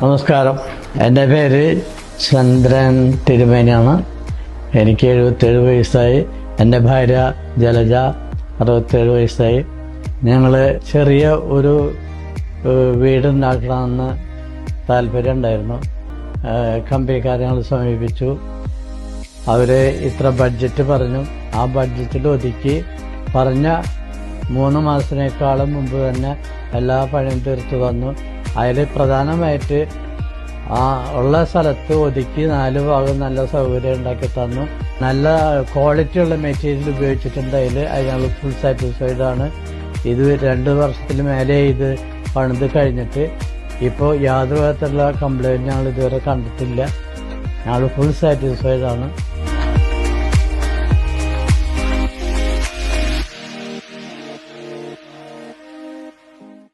നമസ്കാരം. എൻ്റെ പേര് ചന്ദ്രൻ തിരുമേനിയാണ്. എനിക്ക് 77 വയസ്സായി. എൻ്റെ ഭാര്യ ജലജ 67 വയസ്സായി. ഞങ്ങൾ ചെറിയ ഒരു വീടുണ്ടാക്കണമെന്ന് താല്പര്യം ഉണ്ടായിരുന്നു. കമ്പനിക്കാരെ ഞങ്ങൾ സമീപിച്ചു. അവർ ഇത്ര ബഡ്ജറ്റ് പറഞ്ഞു. ആ ബഡ്ജറ്റിൽ ഒതുക്കി പറഞ്ഞ 3 മാസത്തിനേക്കാളും മുമ്പ് തന്നെ എല്ലാ പണിയും തീർത്തു തന്നു. അതിൽ പ്രധാനമായിട്ട് ഉള്ള സ്ഥലത്ത് ഒതുക്കി 4 ഭാഗം നല്ല സൗകര്യം ഉണ്ടാക്കി തന്നു. നല്ല ക്വാളിറ്റിയുള്ള മെറ്റീരിയൽ ഉപയോഗിച്ചിട്ടുണ്ട്. അതിൽ ഞങ്ങൾ ഫുൾ സാറ്റിസ്ഫൈഡ് ആണ്. ഇത് 2 വർഷത്തിൽ മേലെ ഇത് പണിത് കഴിഞ്ഞിട്ട് ഇപ്പോൾ യാതൊരു വിധത്തിലുള്ള കംപ്ലൈൻറ്റ് ഞങ്ങൾ ഇതുവരെ കണ്ടിട്ടില്ല. ഞങ്ങൾ ഫുൾ സാറ്റിസ്ഫൈഡ് ആണ്.